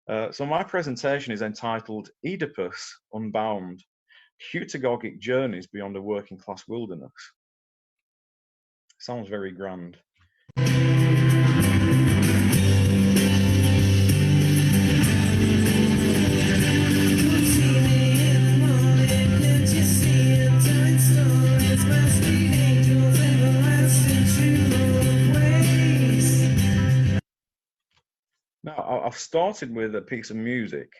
So my presentation is entitled Oedipus, Unbound, Heutagogic Journeys Beyond a Working Class Wilderness. Sounds very grand. Now, I've started with a piece of music,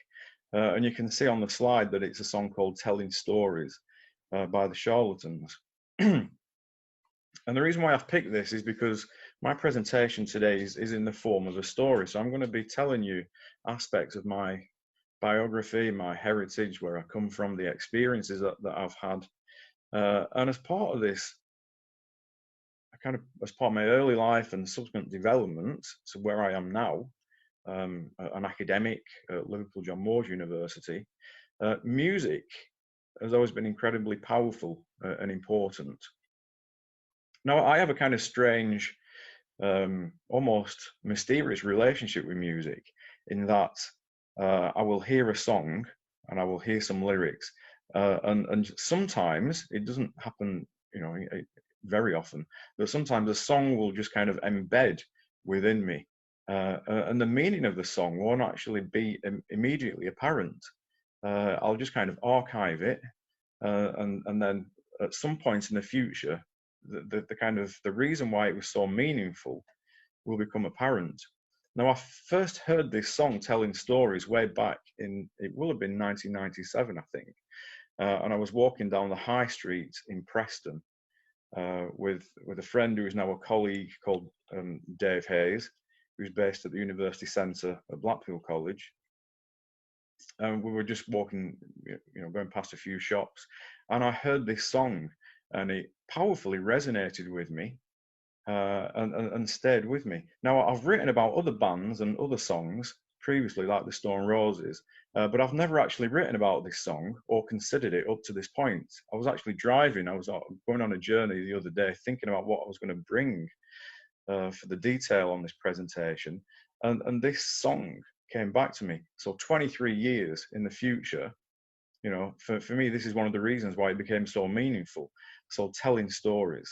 and you can see on the slide that it's a song called Telling Stories by the Charlatans. And the reason why I've picked this is because my presentation today is in the form of a story. So I'm going to be telling you aspects of my biography, my heritage, where I come from, the experiences that I've had. And as part of this, as part of my early life and subsequent development to where I am now, an academic at Liverpool John Moores University, music has always been incredibly powerful and important. Now, I have a kind of strange, almost mysterious relationship with music, in that I will hear a song and I will hear some lyrics, and sometimes it doesn't happen, very often, but sometimes a song will just kind of embed within me. And the meaning of the song won't actually be immediately apparent. I'll just kind of archive it, and then at some point in the future, the reason why it was so meaningful will become apparent. Now, I first heard this song Telling Stories way back it will have been 1997, I think, and I was walking down the high street in Preston with a friend who is now a colleague called Dave Hayes, who's based at the University Centre at Blackpool College. And we were just walking, going past a few shops, and I heard this song, and it powerfully resonated with me, and stayed with me. Now, I've written about other bands and other songs previously, like the Stone Roses, but I've never actually written about this song or considered it up to this point. I was actually driving, I was going on a journey the other day, thinking about what I was going to bring for the detail on this presentation, and this song came back to me. So 23 years in the future, for me, this is one of the reasons why it became so meaningful. So Telling Stories.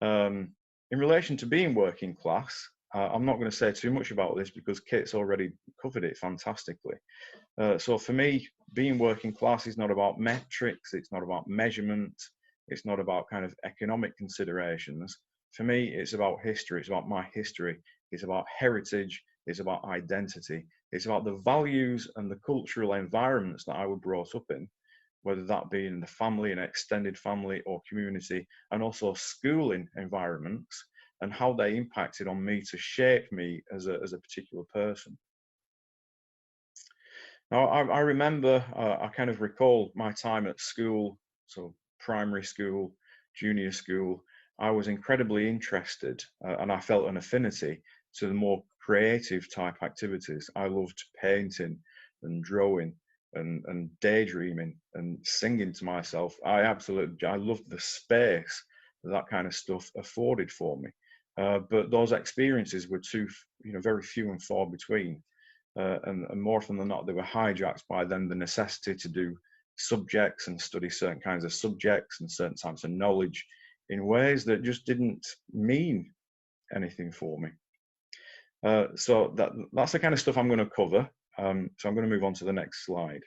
In relation to being working class, I'm not going to say too much about this because Kit's already covered it fantastically. So for me, being working class is not about metrics, it's not about measurement, it's not about kind of economic considerations. For me, it's about history, it's about my history, it's about heritage, it's about identity, it's about the values and the cultural environments that I was brought up in, whether that be in the family, an extended family or community, and also schooling environments, and how they impacted on me to shape me as a particular person. Now, I remember, I kind of recall my time at school, so primary school, junior school. I was incredibly interested, and I felt an affinity to the more creative type activities. I loved painting and drawing and daydreaming and singing to myself. I loved the space that kind of stuff afforded for me. But those experiences were very few and far between. And more often than not, they were hijacked by then the necessity to do subjects and study certain kinds of subjects and certain types of knowledge in ways that just didn't mean anything for me. So that's the kind of stuff I'm going to cover. So I'm going to move on to the next slide.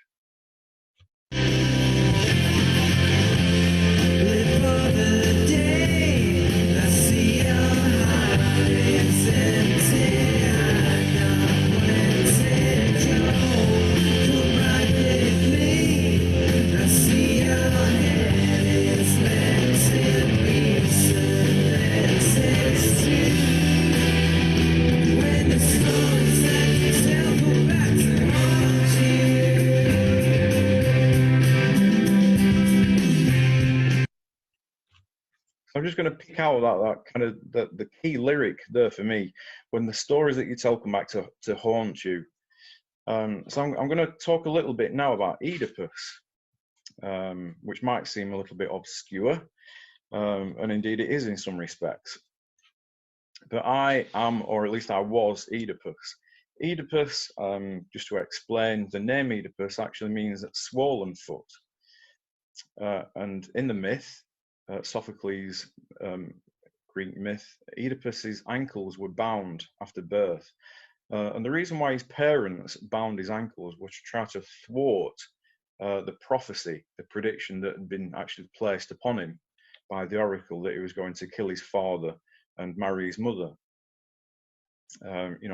I'm just going to pick out that kind of the key lyric there for me, when the stories that you tell come back to haunt you. So I'm going to talk a little bit now about Oedipus, which might seem a little bit obscure, and indeed it is in some respects. But I am, or at least I was, Oedipus Oedipus, just to explain, the name Oedipus actually means swollen foot. And in the myth, Sophocles' Greek myth, Oedipus's ankles were bound after birth. And the reason why his parents bound his ankles was to try to thwart the prophecy, the prediction that had been actually placed upon him by the oracle that he was going to kill his father and marry his mother.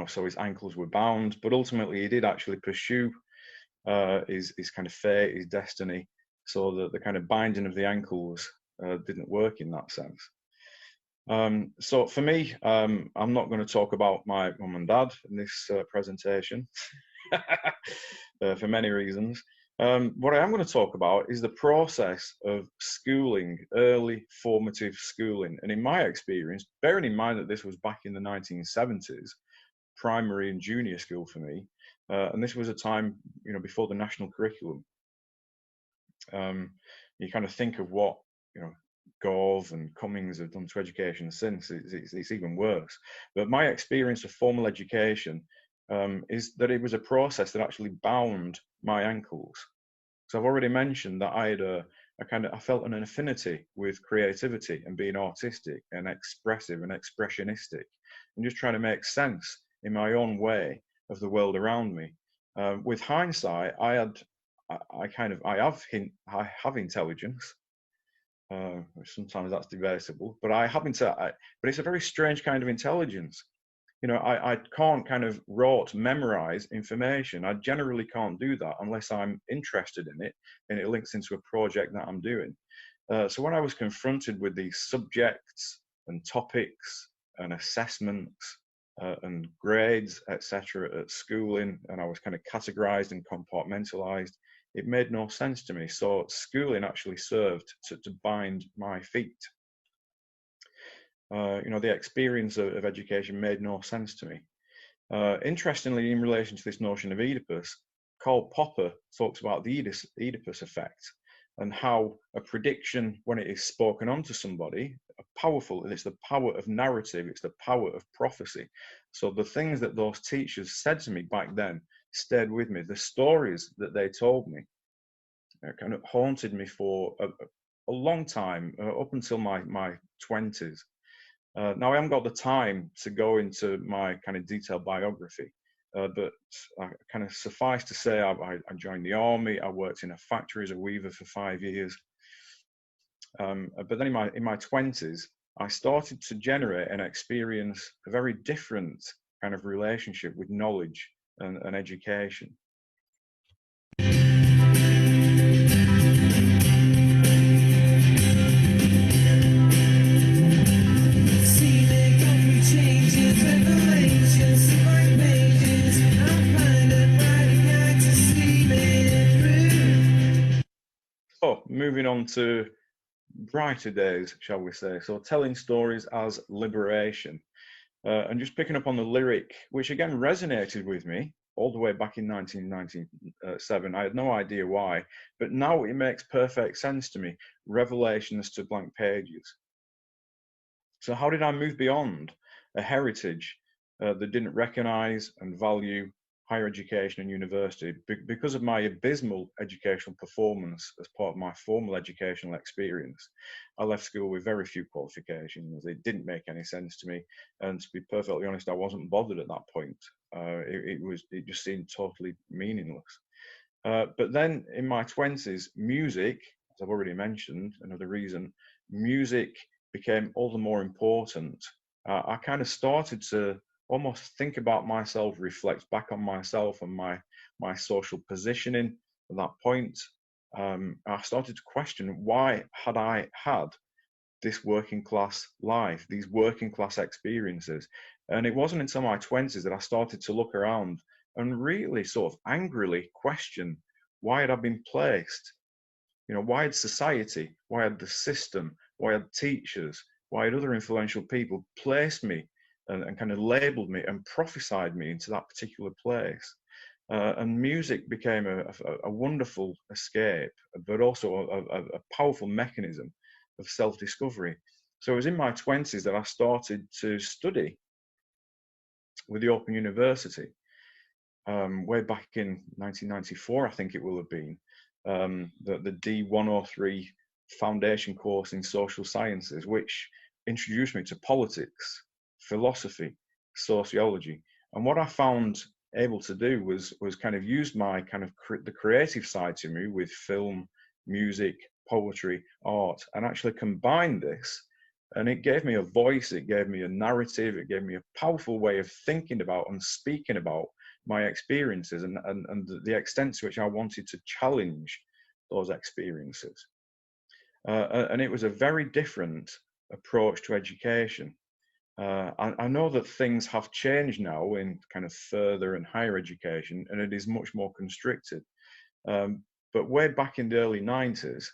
So his ankles were bound, but ultimately he did actually pursue his kind of fate, his destiny, so that the kind of binding of the ankles didn't work in that sense. So for me, I'm not going to talk about my mum and dad in this presentation for many reasons. What I am going to talk about is the process of schooling, early formative schooling. And in my experience, bearing in mind that this was back in the 1970s, primary and junior school for me, and this was a time, before the national curriculum. You kind of think of what, Gove and Cummings have done to education since, it's even worse. But my experience of formal education is that it was a process that actually bound my ankles. So I've already mentioned that I felt an affinity with creativity and being artistic and expressive and expressionistic and just trying to make sense in my own way of the world around me. With hindsight, I have intelligence. Sometimes that's debatable, but but it's a very strange kind of intelligence. I can't kind of rote memorize information. I generally can't do that unless I'm interested in it and it links into a project that I'm doing. So when I was confronted with these subjects and topics and assessments and grades, etc., at schooling, and I was kind of categorized and compartmentalized, it made no sense to me. So schooling actually served to bind my feet. The experience of education made no sense to me. Interestingly, in relation to this notion of Oedipus, Karl Popper talks about the Oedipus effect and how a prediction, when it is spoken onto somebody, it's the power of narrative, it's the power of prophecy. So the things that those teachers said to me back then stayed with me. The stories that they told me kind of haunted me for a long time, up until my 20s. Now, I haven't got the time to go into my kind of detailed biography, but I kind of suffice to say I joined the army. I worked in a factory as a weaver for 5 years. But then in my 20s, I started to generate and experience a very different kind of relationship with knowledge and education. So moving on to brighter days, shall we say. So telling stories as liberation. And just picking up on the lyric, which again resonated with me all the way back in 1997. I had no idea why, but now it makes perfect sense to me. Revelations to blank pages. So how did I move beyond a heritage that didn't recognize and value higher education and university? Because of my abysmal educational performance as part of my formal educational experience, I left school with very few qualifications. It didn't make any sense to me, and to be perfectly honest, I wasn't bothered at that point. It just seemed totally meaningless. But then in my 20s, music, as I've already mentioned, another reason, music became all the more important. I kind of started to almost think about myself, reflect back on myself and my social positioning at that point. I started to question, why had I had this working class life, these working class experiences? And it wasn't until my 20s that I started to look around and really sort of angrily question, why had I been placed? Why had society, why had the system, why had teachers, why had other influential people placed me and kind of labeled me and prophesied me into that particular place? And music became a wonderful escape, but also a powerful mechanism of self-discovery. So it was in my 20s that I started to study with the Open University. way back in 1994, I think it will have been, the D103 foundation course in social sciences, which introduced me to politics, philosophy, sociology. And what I found able to do was kind of use my kind of the creative side to me with film, music, poetry, art, and actually combine this. And it gave me a voice, it gave me a narrative, it gave me a powerful way of thinking about and speaking about my experiences and the extent to which I wanted to challenge those experiences. And it was a very different approach to education. I know that things have changed now in kind of further and higher education, and it is much more constricted. But way back in the early 90s,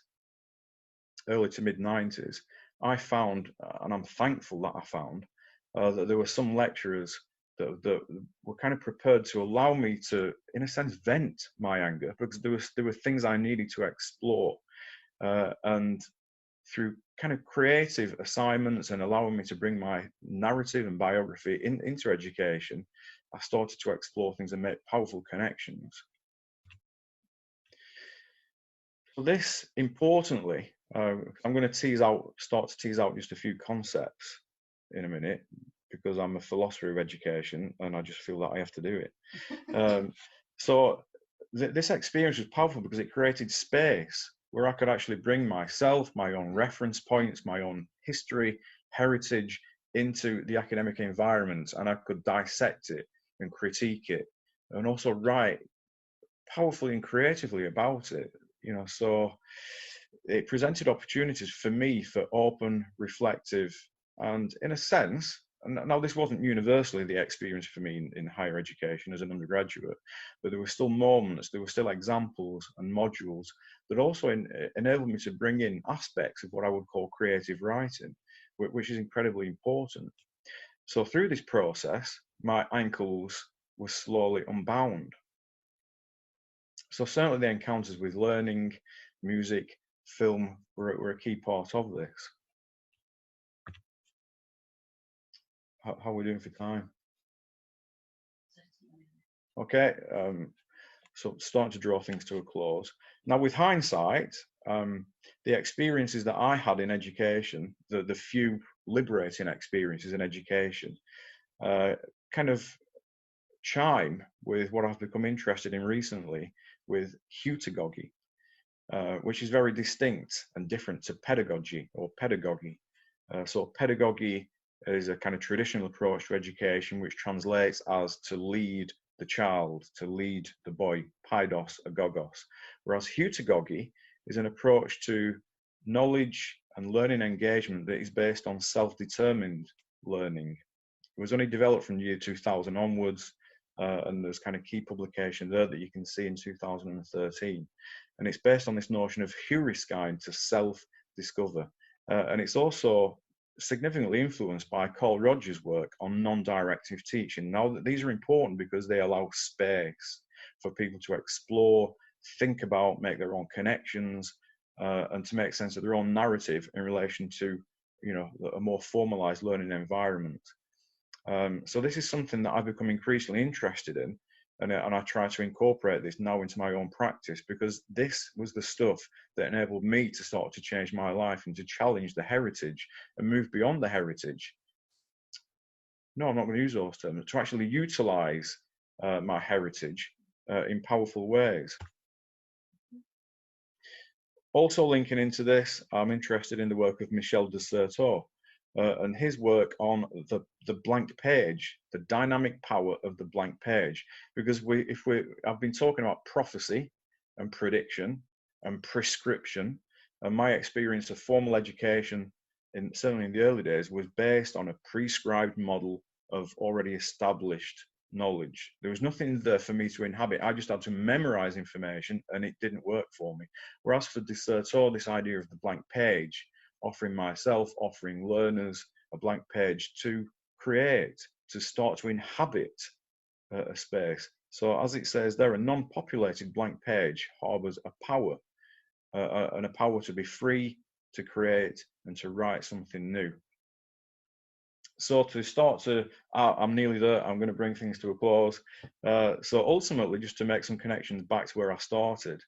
early to mid 90s, I found, and I'm thankful that I found, that there were some lecturers that were kind of prepared to allow me to, in a sense, vent my anger, because there were things I needed to explore. And through kind of creative assignments and allowing me to bring my narrative and biography into education, I started to explore things and make powerful connections. So this, importantly, I'm going to start to tease out just a few concepts in a minute, because I'm a philosopher of education and I just feel that I have to do it. So this experience was powerful because it created space where I could actually bring myself, my own reference points, my own history, heritage into the academic environment, and I could dissect it and critique it and also write powerfully and creatively about it. So it presented opportunities for me for open, reflective, and in a sense, and now this wasn't universally the experience for me in higher education as an undergraduate, but there were still moments, there were still examples and modules that also enabled me to bring in aspects of what I would call creative writing, which is incredibly important. So through this process, my ankles were slowly unbound. So certainly the encounters with learning, music, film were a key part of this. How are we doing for time? Okay, so starting to draw things to a close. Now with hindsight, the experiences that I had in education, the few liberating experiences in education, kind of chime with what I've become interested in recently with heutagogy, which is very distinct and different to pedagogy or pedagogy. So pedagogy is a kind of traditional approach to education, which translates as to lead the child, to lead the boy, paidos, agogos. Whereas heutagogy is an approach to knowledge and learning engagement that is based on self-determined learning. It was only developed from the year 2000 onwards, and there's kind of key publication there that you can see in 2013. And it's based on this notion of heuriskein, to self-discover. And it's also significantly influenced by Carl Rogers' work on non-directive teaching. Now, these are important because they allow space for people to explore, think about, make their own connections, and to make sense of their own narrative in relation to, a more formalized learning environment. So this is something that I've become increasingly interested in, and I try to incorporate this now into my own practice, because this was the stuff that enabled me to start to change my life and to challenge the heritage and move beyond the heritage. No, I'm not going to use those terms. To actually utilize my heritage in powerful ways. Also linking into this, I'm interested in the work of Michel de Certeau, and his work on the blank page, the dynamic power of the blank page. Because I've been talking about prophecy and prediction and prescription, and my experience of formal education, certainly in the early days, was based on a prescribed model of already established knowledge. There was nothing there for me to inhabit. I just had to memorize information, and it didn't work for me. Whereas for de Certeau, this idea of the blank page, offering learners a blank page to create, to start to inhabit a space. So as it says there, a non-populated blank page harbors a power, and a power to be free, to create, and to write something new. So to start to, I'm nearly there, I'm going to bring things to a close. So ultimately, just to make some connections back to where I started,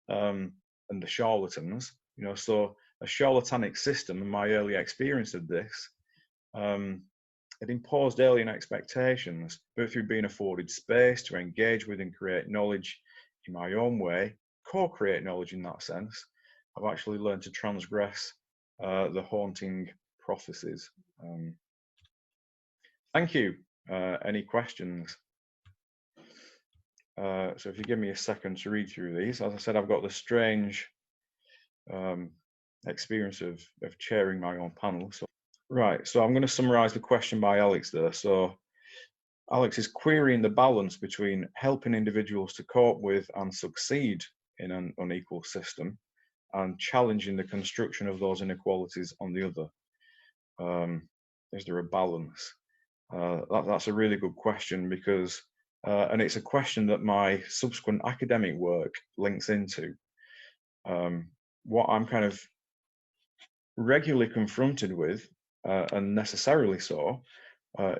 and the charlatans, you know, so a charlatanic system, and my early experience of this, it imposed alien expectations, but through being afforded space to engage with and create knowledge in my own way, co-create knowledge in that sense, I've actually learned to transgress the haunting prophecies. Thank you. Any questions? So if you give me a second to read through these, as I said, I've got the strange experience of chairing my own panel. So, right, so I'm going to summarize the question by Alex there. So Alex is querying the balance between helping individuals to cope with and succeed in an unequal system and challenging the construction of those inequalities on the other. Is there a balance? That's a really good question because, and it's a question that my subsequent academic work links into. What I'm kind of regularly confronted with, and necessarily so,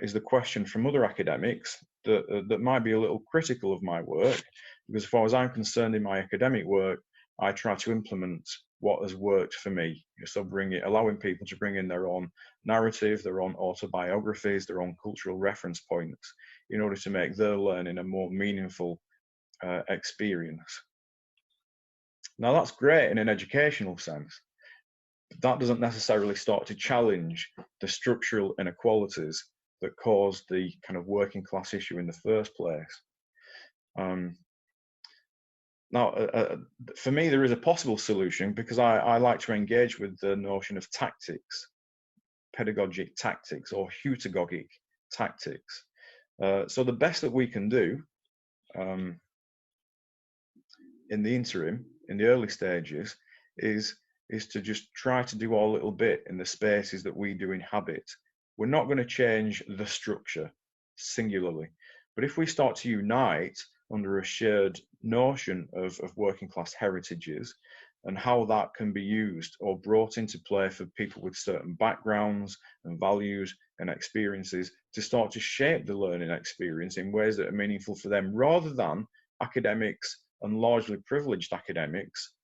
is the question from other academics that might be a little critical of my work, because as far as I'm concerned in my academic work, I try to implement what has worked for me. So allowing people to bring in their own narrative, their own autobiographies, their own cultural reference points in order to make their learning a more meaningful experience. Now that's great in an educational sense, but that doesn't necessarily start to challenge the structural inequalities that caused the kind of working class issue in the first place. Now, for me, there is a possible solution because I like to engage with the notion of tactics, pedagogic tactics or heutagogic tactics. So the best that we can do in the interim, in the early stages, is to just try to do our little bit in the spaces that we do inhabit. We're not going to change the structure singularly, but if we start to unite under a shared notion of working class heritages and how that can be used or brought into play for people with certain backgrounds and values and experiences to start to shape the learning experience in ways that are meaningful for them, rather than academics and largely privileged academics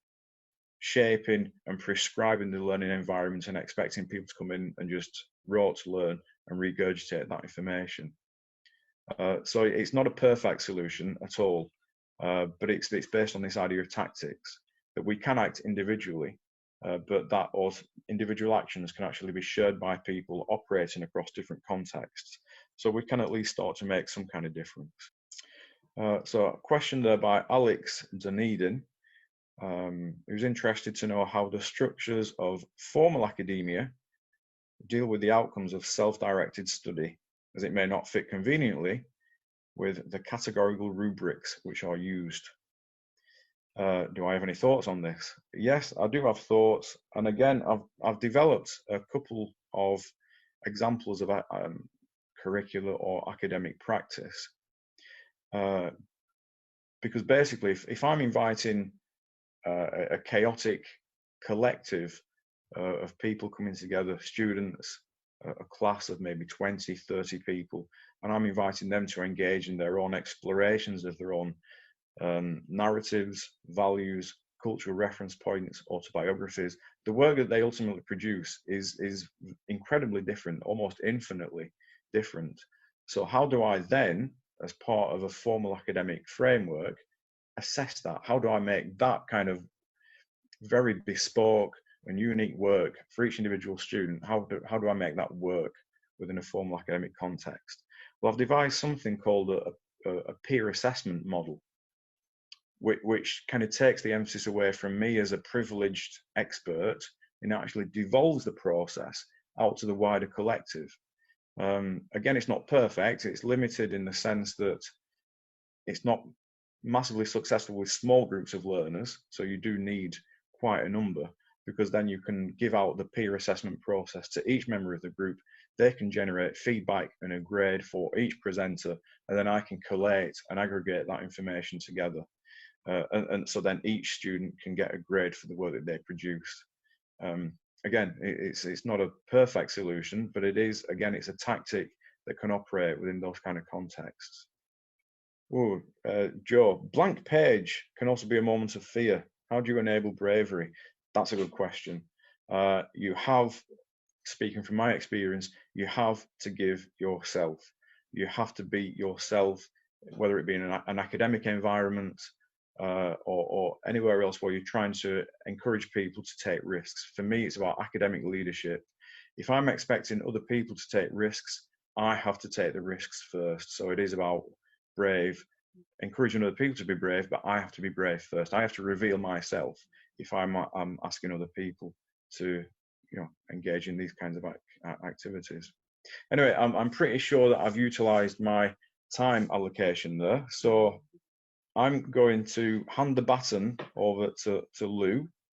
shaping and prescribing the learning environment and expecting people to come in and just rote learn and regurgitate that information. So it's not a perfect solution at all, but it's based on this idea of tactics, that we can act individually, but that individual actions can actually be shared by people operating across different contexts. So we can at least start to make some kind of difference. So a question there by Alex Dunedin, who's interested to know how the structures of formal academia deal with the outcomes of self-directed study, as it may not fit conveniently with the categorical rubrics which are used. Do I have any thoughts on this? Yes, I do have thoughts. And again, I've developed a couple of examples of curricular or academic practice. Because basically, if I'm inviting a chaotic collective of people coming together, students, a class of maybe 20, 30 people, and I'm inviting them to engage in their own explorations of their own narratives, values, cultural reference points, autobiographies, the work that they ultimately produce is incredibly different, almost infinitely different. So how do I then, as part of a formal academic framework, assess that? How do I make that kind of very bespoke and unique work for each individual student? How do I make that work within a formal academic context? Well, I've devised something called a peer assessment model, which kind of takes the emphasis away from me as a privileged expert and actually devolves the process out to the wider collective. Again, it's not perfect. It's limited in the sense that it's not massively successful with small groups of learners. So you do need quite a number, because then you can give out the peer assessment process to each member of the group. They can generate feedback and a grade for each presenter, and then I can collate and aggregate that information together. And so then each student can get a grade for the work that they produce. again, it's not a perfect solution, but it is, again, it's a tactic that can operate within those kind of contexts. Oh, Joe, blank page can also be a moment of fear. How do you enable bravery? That's a good question. You have, speaking from my experience, you have to give yourself. You have to be yourself, whether it be in an academic environment or anywhere else where you're trying to encourage people to take risks. For me, it's about academic leadership. If I'm expecting other people to take risks, I have to take the risks first. So it is about brave, encouraging other people to be brave, but I have to be brave first. I have to reveal myself if I'm asking other people to, engage in these kinds of activities. Anyway, I'm pretty sure that I've utilized my time allocation there. So I'm going to hand the baton over to Lou.